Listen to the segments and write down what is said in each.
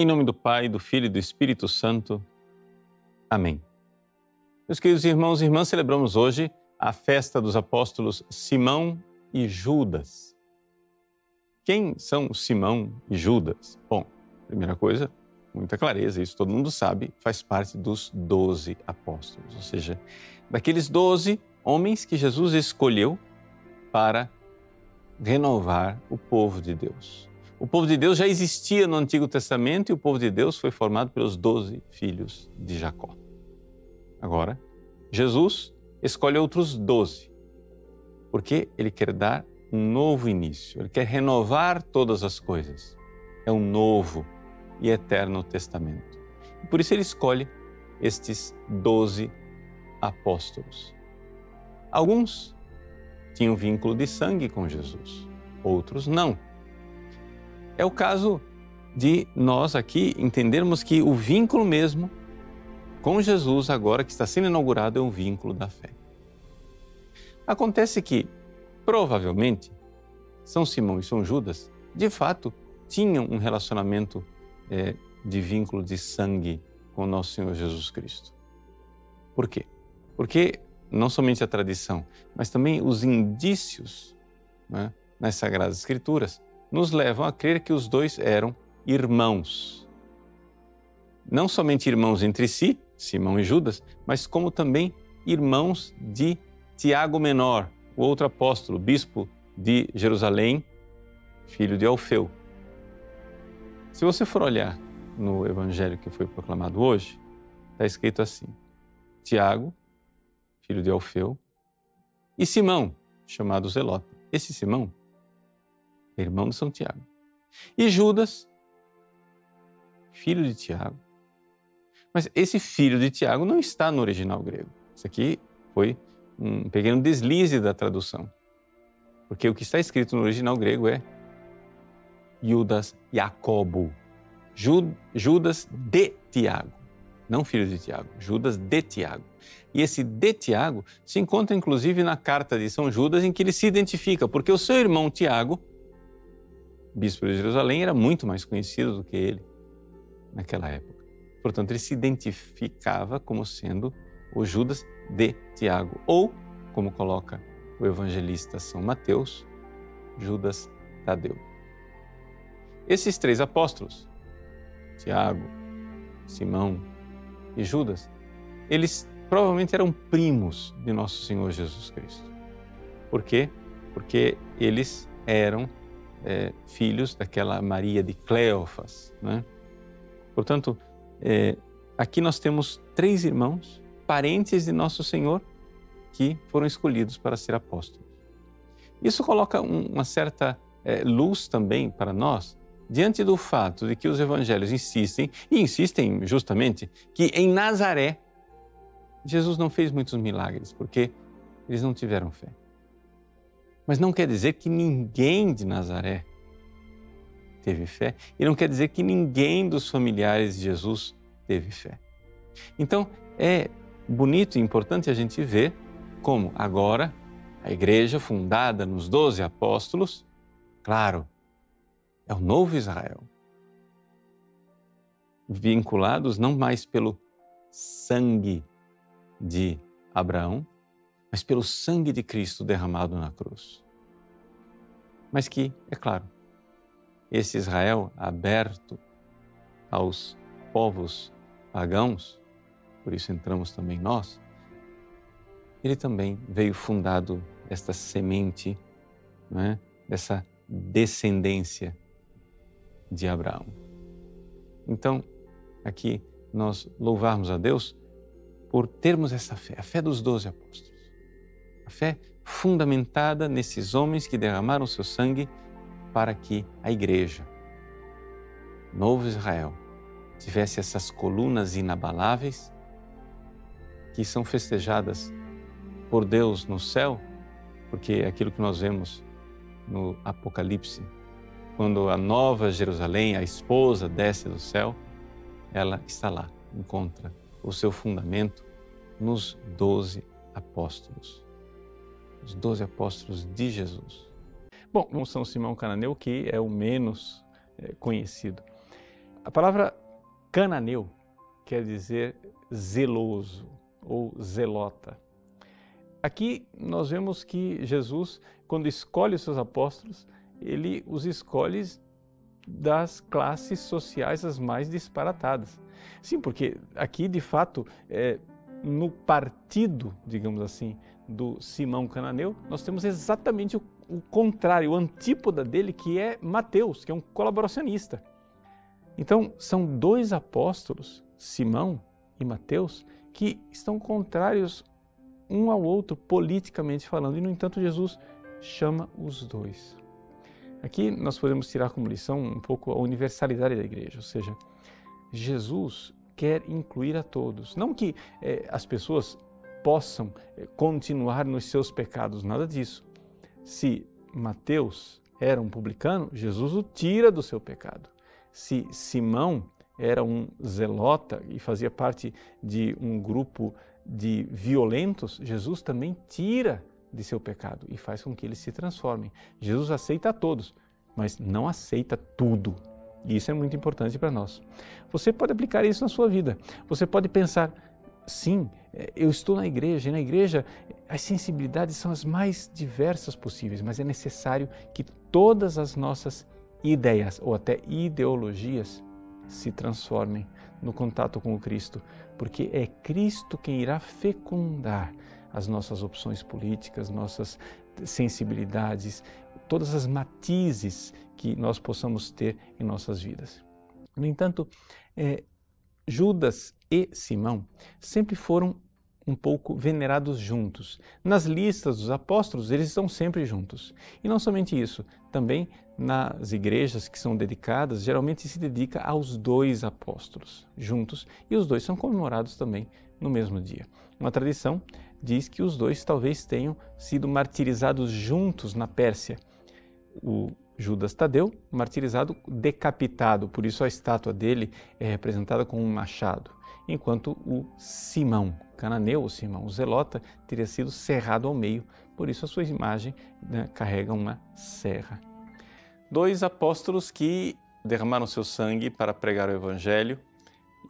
Em nome do Pai, do Filho e do Espírito Santo. Amém. Meus queridos irmãos e irmãs, celebramos hoje a festa dos apóstolos Simão e Judas. Quem são Simão e Judas? Bom, primeira coisa, muita clareza, isso todo mundo sabe, faz parte dos 12 apóstolos, ou seja, daqueles 12 homens que Jesus escolheu para renovar o povo de Deus. O povo de Deus já existia no Antigo Testamento e o povo de Deus foi formado pelos 12 filhos de Jacó. Agora, Jesus escolhe outros 12, porque Ele quer dar um novo início, Ele quer renovar todas as coisas. É um novo e eterno testamento. E por isso Ele escolhe estes 12 apóstolos. Alguns tinham vínculo de sangue com Jesus, outros não. É o caso de nós aqui entendermos que o vínculo mesmo com Jesus, agora que está sendo inaugurado, é um vínculo da fé. Acontece que, provavelmente, São Simão e São Judas, de fato, tinham um relacionamento de vínculo de sangue com o nosso Senhor Jesus Cristo. Por quê? Porque não somente a tradição, mas também os indícios, né, nas Sagradas Escrituras nos levam a crer que os dois eram irmãos. Não somente irmãos entre si, Simão e Judas, mas como também irmãos de Tiago Menor, o outro apóstolo, bispo de Jerusalém, filho de Alfeu. Se você for olhar no evangelho que foi proclamado hoje, está escrito assim: Tiago, filho de Alfeu, e Simão, chamado Zelota. Esse Simão é irmão de São Tiago. E Judas, filho de Tiago. Mas esse filho de Tiago não está no original grego. Isso aqui foi um pequeno deslize da tradução. Porque o que está escrito no original grego é Judas Jacobo. Judas de Tiago. Não filho de Tiago, Judas de Tiago. E esse de Tiago se encontra inclusive na carta de São Judas, em que ele se identifica, porque o seu irmão Tiago, bispo de Jerusalém, era muito mais conhecido do que ele naquela época. Portanto, ele se identificava como sendo o Judas de Tiago, ou, como coloca o evangelista São Mateus, Judas Tadeu. Esses 3 apóstolos, Tiago, Simão e Judas, eles provavelmente eram primos de nosso Senhor Jesus Cristo. Por quê? Porque eles eram filhos daquela Maria de Cleófas, né? Portanto, aqui nós temos 3 irmãos, parentes de nosso Senhor, que foram escolhidos para ser apóstolos. Isso coloca uma certa luz também para nós, diante do fato de que os evangelhos insistem, e insistem justamente, que em Nazaré, Jesus não fez muitos milagres, porque eles não tiveram fé. Mas não quer dizer que ninguém de Nazaré teve fé, e não quer dizer que ninguém dos familiares de Jesus teve fé. Então, é bonito e importante a gente ver como agora a igreja fundada nos 12 apóstolos, claro, é o novo Israel, vinculados não mais pelo sangue de Abraão, mas pelo sangue de Cristo derramado na cruz. Mas que, é claro, esse Israel aberto aos povos pagãos, por isso entramos também nós, ele também veio fundado esta semente, né, dessa descendência de Abraão. Então, aqui nós louvarmos a Deus por termos essa fé, a fé dos 12 apóstolos. A fé fundamentada nesses homens que derramaram seu sangue para que a igreja, novo Israel, tivesse essas colunas inabaláveis que são festejadas por Deus no céu, porque é aquilo que nós vemos no Apocalipse, quando a nova Jerusalém, a esposa, desce do céu, ela está lá, encontra o seu fundamento nos 12 apóstolos. Os 12 apóstolos de Jesus. Bom, São Simão Cananeu, que é o menos conhecido. A palavra cananeu quer dizer zeloso ou zelota. Aqui nós vemos que Jesus, quando escolhe os seus apóstolos, ele os escolhe das classes sociais as mais disparatadas. Sim, porque aqui de fato, no partido, digamos assim, do Simão Cananeu, nós temos exatamente o contrário, o antípoda dele, que é Mateus, que é um colaboracionista. Então, são dois apóstolos, Simão e Mateus, que estão contrários um ao outro, politicamente falando, e no entanto Jesus chama os dois. Aqui nós podemos tirar como lição um pouco a universalidade da igreja, ou seja, Jesus quer incluir a todos. Não que as pessoas possam continuar nos seus pecados, nada disso. Se Mateus era um publicano, Jesus o tira do seu pecado. Se Simão era um zelota e fazia parte de um grupo de violentos, Jesus também tira de seu pecado e faz com que eles se transformem. Jesus aceita a todos, mas não aceita tudo. E isso é muito importante para nós. Você pode aplicar isso na sua vida. Você pode pensar, sim, eu estou na igreja, e na igreja as sensibilidades são as mais diversas possíveis, mas é necessário que todas as nossas ideias ou até ideologias se transformem no contato com o Cristo, porque é Cristo quem irá fecundar as nossas opções políticas, nossas sensibilidades, todas as matizes que nós possamos ter em nossas vidas. No entanto, Judas e Simão sempre foram um pouco venerados juntos. Nas listas dos apóstolos, eles estão sempre juntos. E não somente isso, também nas igrejas que são dedicadas, geralmente se dedica aos dois apóstolos juntos, e os dois são comemorados também no mesmo dia. Uma tradição diz que os dois talvez tenham sido martirizados juntos na Pérsia. O Judas Tadeu, martirizado decapitado, por isso a estátua dele é representada com um machado, enquanto o Simão Cananeu, o Simão Zelota, teria sido serrado ao meio, por isso a sua imagem carrega uma serra. Dois apóstolos que derramaram seu sangue para pregar o Evangelho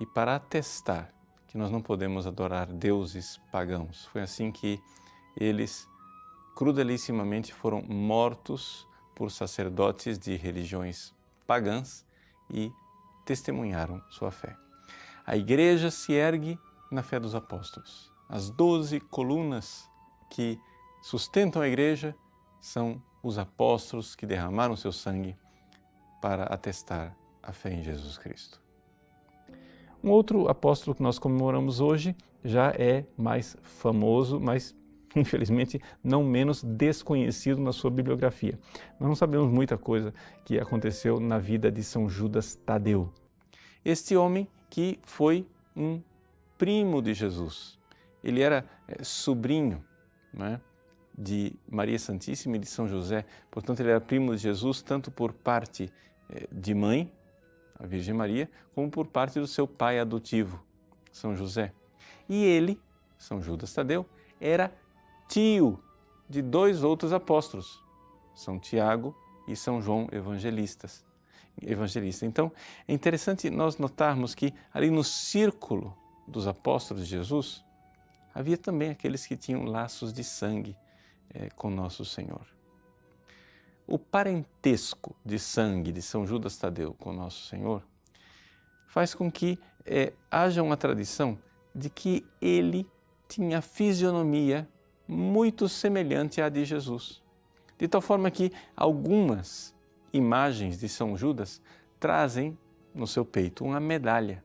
e para atestar que nós não podemos adorar deuses pagãos. Foi assim que eles crudelissimamente foram mortos por sacerdotes de religiões pagãs e testemunharam sua fé. A igreja se ergue na fé dos apóstolos. As 12 colunas que sustentam a igreja são os apóstolos que derramaram seu sangue para atestar a fé em Jesus Cristo. Um outro apóstolo que nós comemoramos hoje já é mais famoso, mas infelizmente não menos desconhecido na sua bibliografia. Nós não sabemos muita coisa que aconteceu na vida de São Judas Tadeu. Este homem que foi um primo de Jesus. Ele era sobrinho, né, de Maria Santíssima e de São José. Portanto, ele era primo de Jesus tanto por parte de mãe, a Virgem Maria, como por parte do seu pai adotivo, São José. E ele, São Judas Tadeu, era tio de dois outros apóstolos, São Tiago e São João evangelista. Então, é interessante nós notarmos que ali no círculo dos apóstolos de Jesus, havia também aqueles que tinham laços de sangue com Nosso Senhor. O parentesco de sangue de São Judas Tadeu com Nosso Senhor faz com que haja uma tradição de que ele tinha a fisionomia muito semelhante à de Jesus. De tal forma que algumas imagens de São Judas trazem no seu peito uma medalha.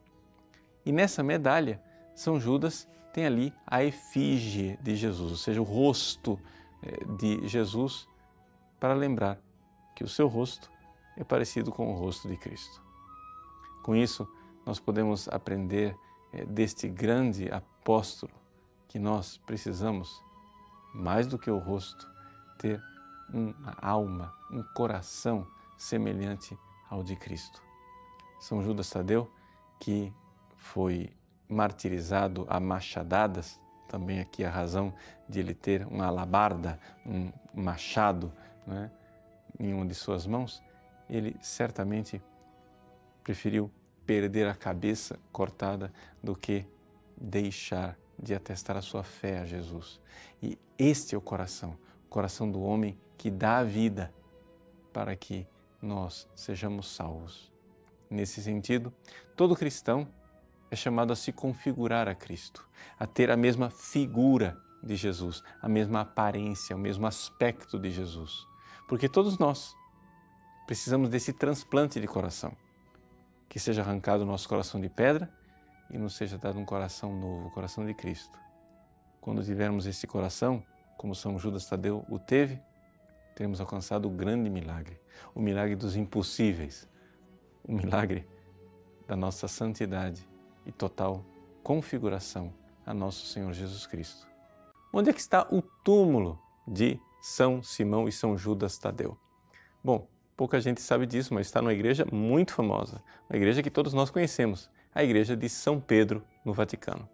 E nessa medalha, São Judas tem ali a efígie de Jesus, ou seja, o rosto de Jesus, para lembrar que o seu rosto é parecido com o rosto de Cristo. Com isso, nós podemos aprender deste grande apóstolo que nós precisamos, mais do que o rosto, ter uma alma, um coração semelhante ao de Cristo. São Judas Tadeu, que foi martirizado a machadadas, também aqui a razão de ele ter uma alabarda, um machado, em uma de suas mãos, ele certamente preferiu perder a cabeça cortada do que deixar de atestar a sua fé a Jesus. E este é o coração do homem que dá a vida para que nós sejamos salvos. Nesse sentido, todo cristão é chamado a se configurar a Cristo, a ter a mesma figura de Jesus, a mesma aparência, o mesmo aspecto de Jesus. Porque todos nós precisamos desse transplante de coração, que seja arrancado o nosso coração de pedra e nos seja dado um coração novo, o coração de Cristo. Quando tivermos esse coração, como São Judas Tadeu o teve, teremos alcançado o grande milagre, o milagre dos impossíveis, o milagre da nossa santidade e total configuração a nosso Senhor Jesus Cristo. Onde é que está o túmulo de São Simão e São Judas Tadeu? Bom, pouca gente sabe disso, mas está numa igreja muito famosa, uma igreja que todos nós conhecemos, a igreja de São Pedro, no Vaticano.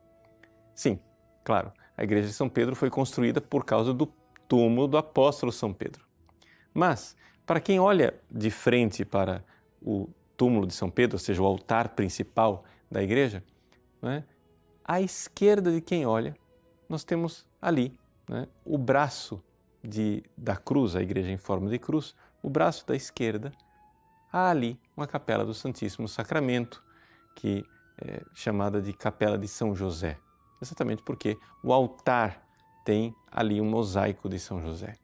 Sim, claro, a igreja de São Pedro foi construída por causa do túmulo do apóstolo São Pedro. Mas, para quem olha de frente para o túmulo de São Pedro, ou seja, o altar principal da igreja, né, à esquerda de quem olha, nós temos ali, né, o braço da cruz, a igreja em forma de cruz, o braço da esquerda, há ali uma capela do Santíssimo Sacramento, que é chamada de Capela de São José, exatamente porque o altar tem ali um mosaico de São José.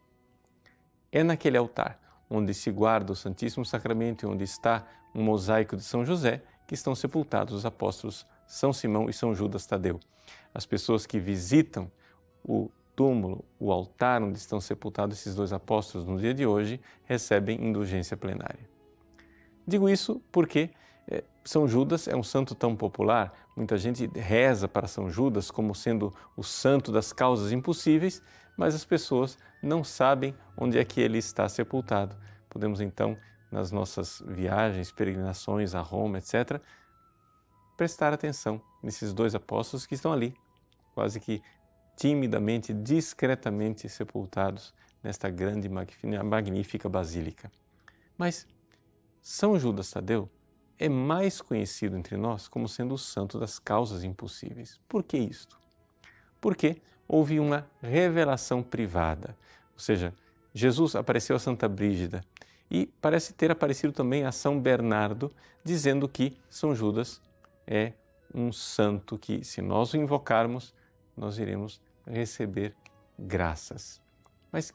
É naquele altar onde se guarda o Santíssimo Sacramento e onde está um mosaico de São José que estão sepultados os apóstolos São Simão e São Judas Tadeu. As pessoas que visitam o túmulo, o altar onde estão sepultados esses dois apóstolos no dia de hoje, recebem indulgência plenária. Digo isso porque São Judas é um santo tão popular, muita gente reza para São Judas como sendo o santo das causas impossíveis, mas as pessoas não sabem onde é que ele está sepultado. Podemos então, nas nossas viagens, peregrinações a Roma, etc., prestar atenção nesses dois apóstolos que estão ali, quase que timidamente, discretamente sepultados nesta grande, magnífica basílica. Mas São Judas Tadeu é mais conhecido entre nós como sendo o santo das causas impossíveis. Por que isto? Porque houve uma revelação privada, ou seja, Jesus apareceu a Santa Brígida e parece ter aparecido também a São Bernardo, dizendo que São Judas é um santo que, se nós o invocarmos, nós iremos receber graças. Mas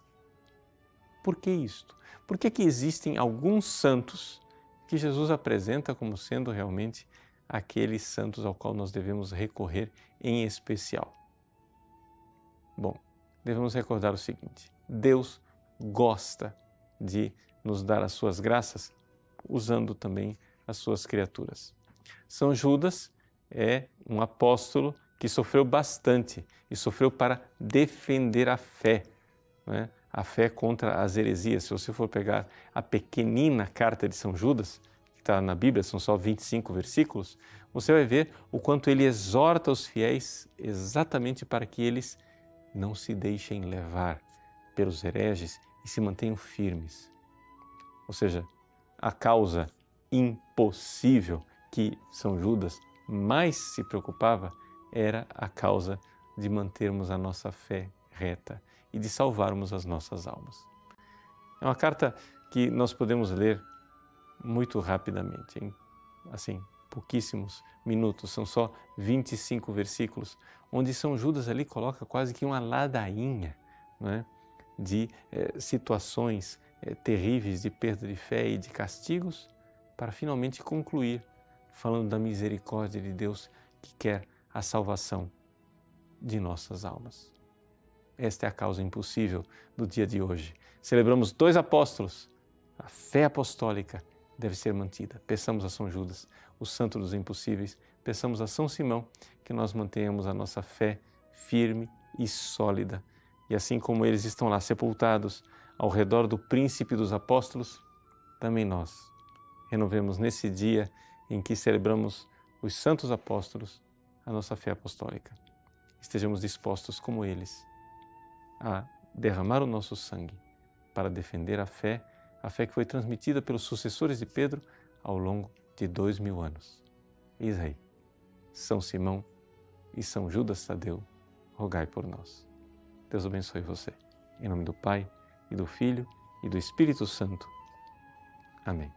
por que isto? Por que que existem alguns santos que Jesus apresenta como sendo realmente aqueles santos ao qual nós devemos recorrer em especial? Bom, devemos recordar o seguinte: Deus gosta de nos dar as suas graças usando também as suas criaturas. São Judas é um apóstolo que sofreu bastante e sofreu para defender a fé, né? A fé contra as heresias. Se você for pegar a pequenina carta de São Judas, que está na Bíblia, são só 25 versículos, você vai ver o quanto ele exorta os fiéis exatamente para que eles não se deixem levar pelos hereges e se mantenham firmes. Ou seja, a causa impossível que São Judas mais se preocupava era a causa de mantermos a nossa fé reta e de salvarmos as nossas almas. É uma carta que nós podemos ler muito rapidamente, em pouquíssimos minutos, são só 25 versículos, onde São Judas ali coloca quase que uma ladainha, não é? De situações terríveis de perda de fé e de castigos, para finalmente concluir falando da misericórdia de Deus que quer a salvação de nossas almas. Esta é a causa impossível do dia de hoje. Celebramos dois apóstolos. A fé apostólica deve ser mantida. Peçamos a São Judas, o santo dos impossíveis. Peçamos a São Simão que nós mantenhamos a nossa fé firme e sólida. E assim como eles estão lá sepultados ao redor do príncipe dos apóstolos, também nós renovemos nesse dia em que celebramos os santos apóstolos a nossa fé apostólica. Estejamos dispostos, como eles, a derramar o nosso sangue para defender a fé que foi transmitida pelos sucessores de Pedro ao longo de 2000 anos. Eis aí, São Simão e São Judas Tadeu, rogai por nós. Deus abençoe você. Em nome do Pai, e do Filho, e do Espírito Santo. Amém.